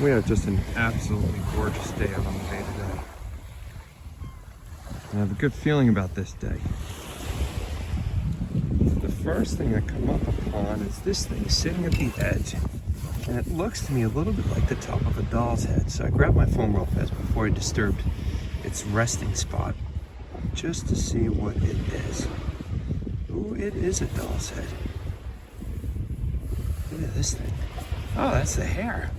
We had just an absolutely gorgeous day out on the bay today. And I have a good feeling about this day. The first thing I come up upon is this thing sitting at the edge. And it looks to me a little bit like the top of a doll's head. So I grabbed my phone real fast before I disturbed its resting spot, just to see what it is. Ooh, it is a doll's head. Look at this thing. Oh, that's the hair.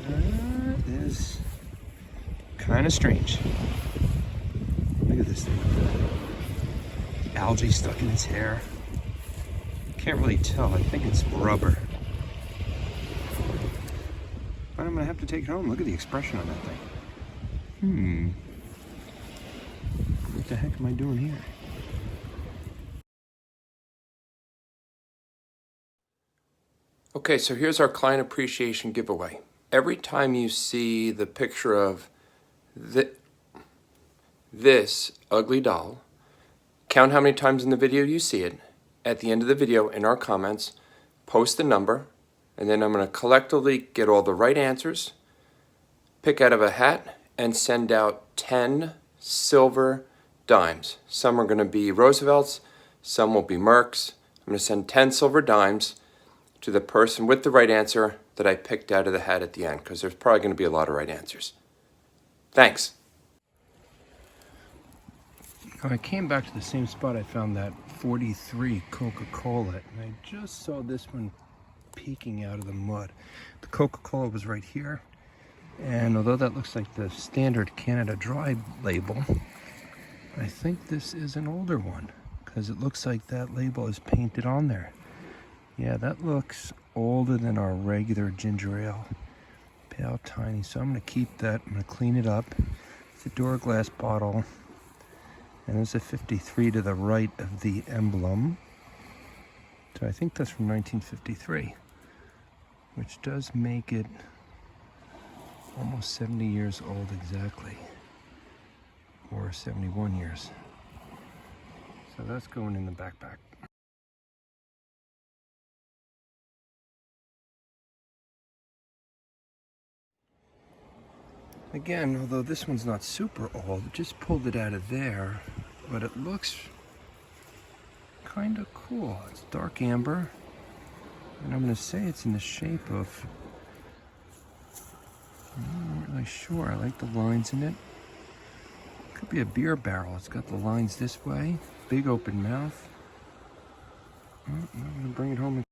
That is kind of strange. Look at this thing. Algae stuck in its hair. Can't really tell. I think it's rubber. But I'm gonna have to take it home. Look at the expression on that thing. What the heck am I doing here? Okay, so here's our client appreciation giveaway. Every time you see the picture of this ugly doll, count how many times in the video you see it. At the end of the video, in our comments, post the number, and then I'm going to collectively get all the right answers, pick out of a hat, and send out 10 silver dimes. Some are going to be Roosevelt's, some will be Merck's. I'm going to send 10 silver dimes to the person with the right answer that I picked out of the hat at the end, because there's probably going to be a lot of right answers. Thanks. I came back to the same spot I found that 43 Coca-Cola, and I just saw this one peeking out of the mud. The Coca-Cola was right here, and although that looks like the standard Canada Dry label, I think this is an older one, because it looks like that label is painted on there. Yeah, that looks older than our regular ginger ale. Pale tiny, so I'm going to keep that. I'm going to clean it up. It's a Duraglass bottle. And there's a 53 to the right of the emblem. So I think that's from 1953, which does make it almost 70 years old exactly, or 71 years. So that's going in the backpack. Again, although this one's not super old, just pulled it out of there, but it looks kind of cool. It's dark amber, and I'm going to say it's in the shape of, I'm not really sure. I like the lines in it. Could be a beer barrel. It's got the lines this way, big open mouth. I'm going to bring it home.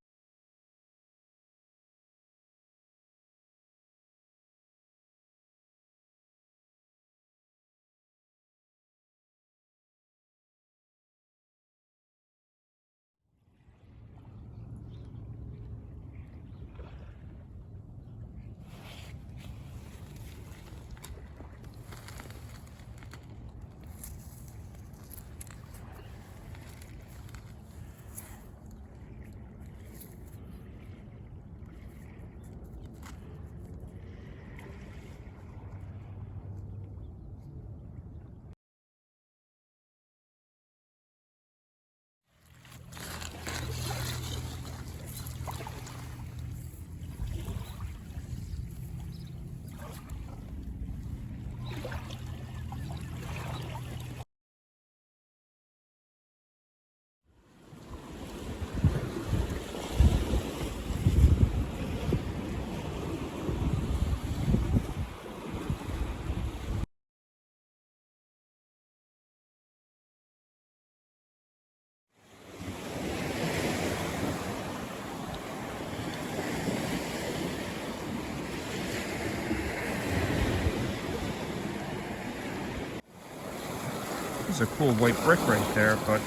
There's a cool white brick right there, but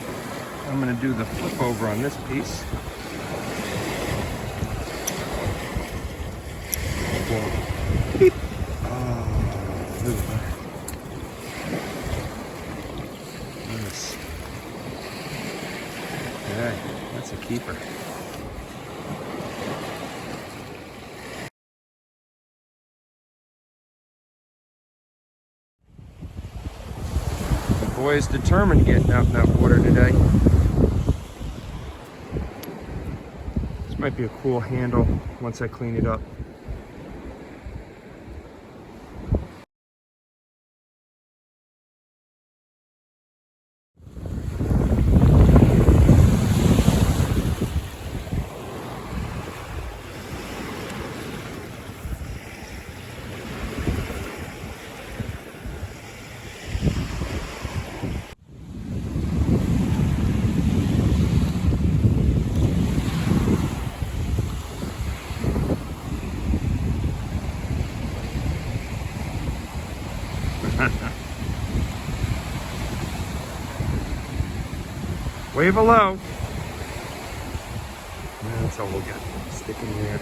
I'm going to do the flip over on this piece. Beep. Oh, look at that. Nice. Okay, that's a keeper. The boy is determined getting out in that water today. As a Might be a cool handle once I clean it up. Wave hello. That's all we'll get. Stick in there.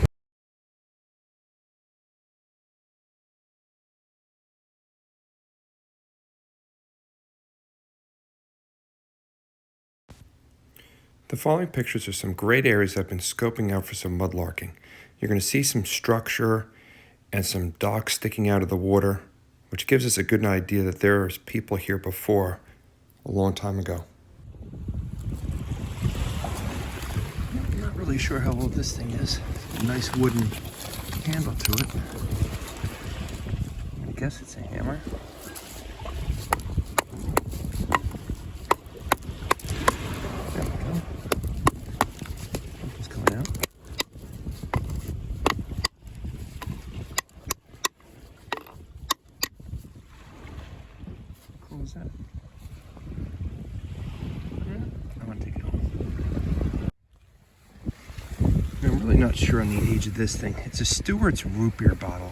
The following pictures are some great areas I've been scoping out for some mudlarking. You're going to see some structure and some docks sticking out of the water, which gives us a good idea that there's people here before a long time ago. I'm not really sure how old this thing is. A nice wooden handle to it. I guess it's a hammer. There we go. Something's coming out. What was that? I want to take it home. I'm really not sure on the age of this thing. It's a Stewart's root beer bottle.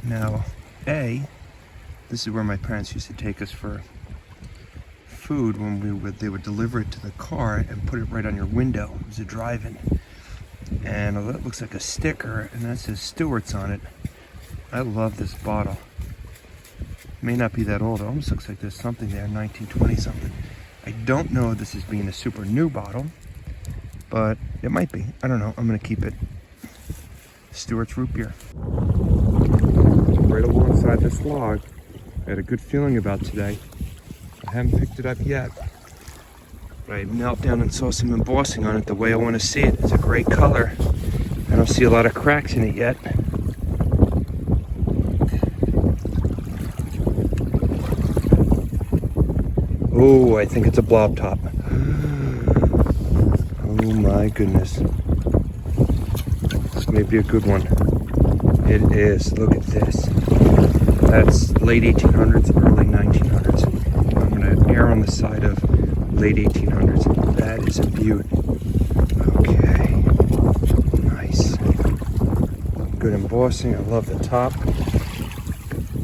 Now, this is where my parents used to take us for food when they would deliver it to the car and put it right on your window. It was a drive-in. And that looks like a sticker, and that says Stewart's on it. I love this bottle. May not be that old. It almost looks like there's something there, 1920 something. I don't know if this is being a super new bottle, but it might be. I don't know. I'm gonna keep it. Stewart's root beer. Right alongside this log. I had a good feeling about today. I haven't picked it up yet. But I knelt down and saw some embossing on it the way I want to see it. It's a great color. I don't see a lot of cracks in it yet. Oh, I think it's a Blobtop. Oh my goodness. This may be a good one. It is. Look at this. That's late 1800s, early 1900s. I'm going to err on the side of late 1800s. That is a beaut. Okay. Nice. Good embossing. I love the top.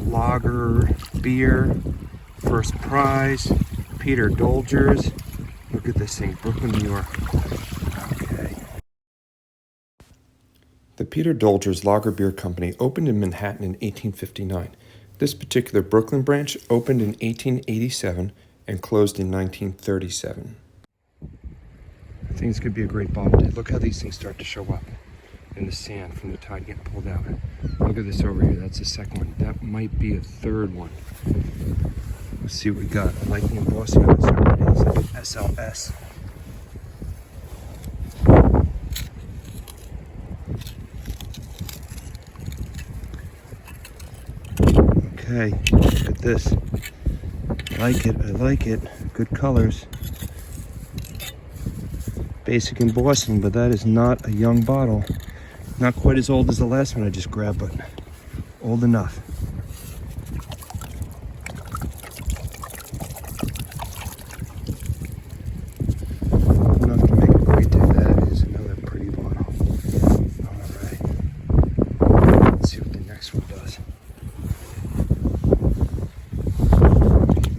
Lager, beer, first prize, Peter Dolger's. Look at this thing, Brooklyn, New York. Okay. The Peter Dolger's Lager Beer Company opened in Manhattan in 1859. This particular Brooklyn branch opened in 1887 and closed in 1937. I think it's going to be a great bottle day. Look how these things start to show up in the sand from the tide getting pulled out. Look at this over here. That's the second one. That might be a third one. Let's see what we got. I like the embossing on this already. It's like an SLS. Okay, look at this. I like it, I like it. Good colors. Basic embossing, but that is not a young bottle. Not quite as old as the last one I just grabbed, but old enough. Enough to make a great day. That is another pretty bottle. Alright. Let's see what the next one does.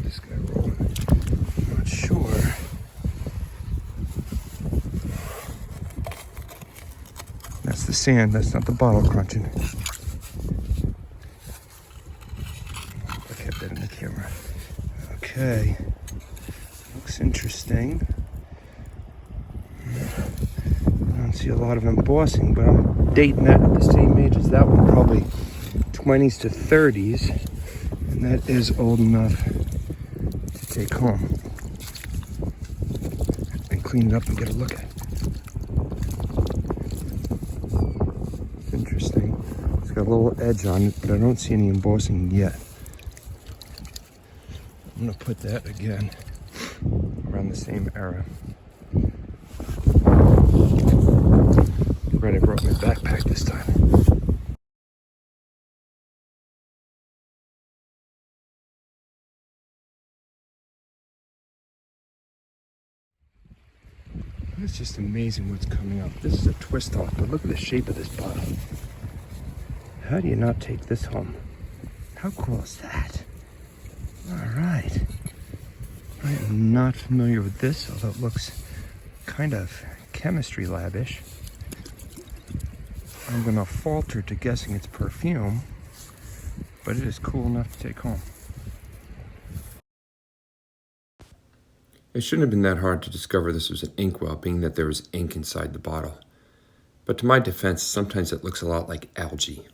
This guy rolling. I'm not sure. That's the sand, that's not the bottle crunching. I kept that in the camera. Okay. Looks interesting. I don't see a lot of embossing, but I'm dating that at the same age as that one, probably 20s to 30s. And that is old enough to take home and clean it up and get a look at. little edge on it, but I don't see any embossing yet. I'm gonna put that again around the same era. Great, I brought my backpack this time. It's just amazing what's coming up. This is a twist off, but look at the shape of this bottle. How do you not take this home? How cool is that? All right. I am not familiar with this, although it looks kind of chemistry labish. I'm gonna falter to guessing it's perfume, but it is cool enough to take home. It shouldn't have been that hard to discover this was an inkwell, being that there was ink inside the bottle. But to my defense, sometimes it looks a lot like algae.